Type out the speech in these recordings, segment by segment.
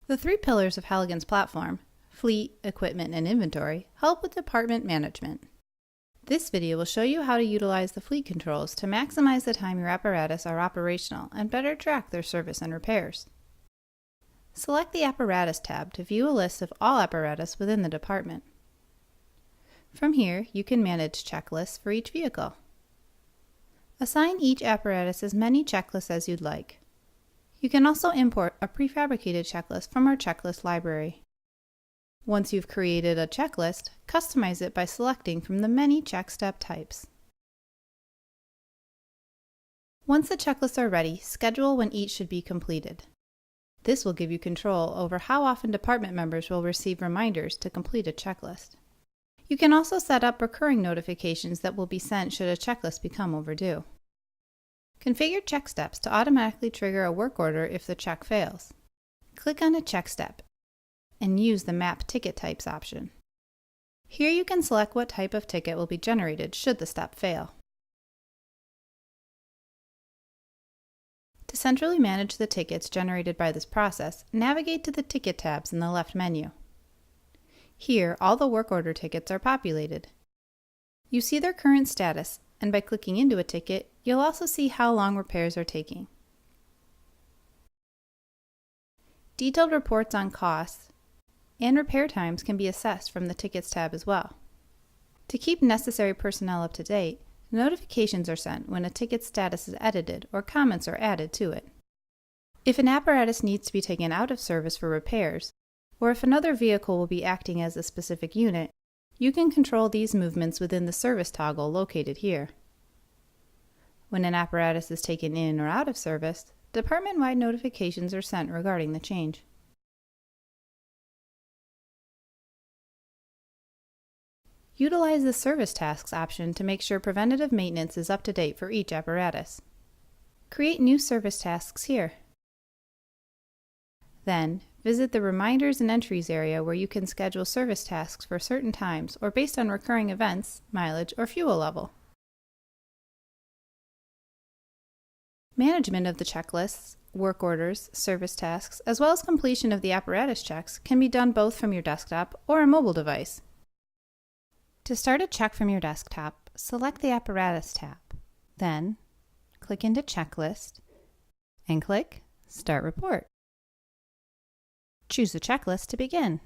The three pillars of Halligan's platform, fleet, equipment, and inventory, help with department management. This video will show you how to utilize the fleet controls to maximize the time your apparatus are operational and better track their service and repairs. Select the Apparatus tab to view a list of all apparatus within the department. From here, you can manage checklists for each vehicle. Assign each apparatus as many checklists as you'd like. You can also import a prefabricated checklist from our checklist library. Once you've created a checklist, customize it by selecting from the many check step types. Once the checklists are ready, schedule when each should be completed. This will give you control over how often department members will receive reminders to complete a checklist. You can also set up recurring notifications that will be sent should a checklist become overdue. Configure check steps to automatically trigger a work order if the check fails. Click on a check step and use the Map Ticket Types option. Here you can select what type of ticket will be generated should the step fail. To centrally manage the tickets generated by this process, navigate to the Ticket tabs in the left menu. Here, all the work order tickets are populated. You see their current status, and by clicking into a ticket, you'll also see how long repairs are taking. Detailed reports on costs and repair times can be assessed from the Tickets tab as well. To keep necessary personnel up to date, notifications are sent when a ticket status is edited or comments are added to it. If an apparatus needs to be taken out of service for repairs, or if another vehicle will be acting as a specific unit, you can control these movements within the service toggle located here. When an apparatus is taken in or out of service, department-wide notifications are sent regarding the change. Utilize the Service Tasks option to make sure preventative maintenance is up to date for each apparatus. Create new service tasks here. Then, visit the Reminders and Entries area where you can schedule service tasks for certain times or based on recurring events, mileage, or fuel level. Management of the checklists, work orders, service tasks, as well as completion of the apparatus checks can be done both from your desktop or a mobile device. To start a check from your desktop, select the Apparatus tab. Then, click into Checklist and click Start Report. Choose the checklist to begin.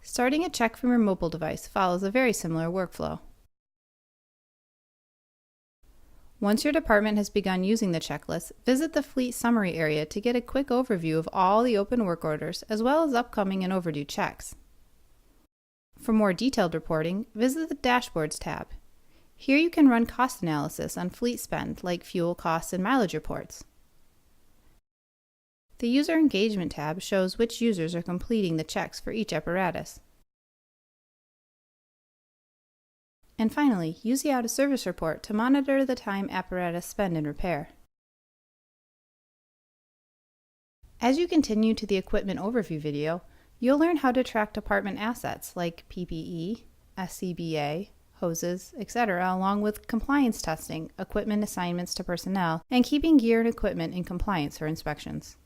Starting a check from your mobile device follows a very similar workflow. Once your department has begun using the checklist, visit the Fleet Summary area to get a quick overview of all the open work orders as well as upcoming and overdue checks. For more detailed reporting, visit the Dashboards tab. Here you can run cost analysis on fleet spend like fuel costs and mileage reports. The User Engagement tab shows which users are completing the checks for each apparatus. And finally, use the Out of Service report to monitor the time apparatus spend in repair. As you continue to the equipment overview video, you'll learn how to track department assets like PPE, SCBA, hoses, etc., along with compliance testing, equipment assignments to personnel, and keeping gear and equipment in compliance for inspections.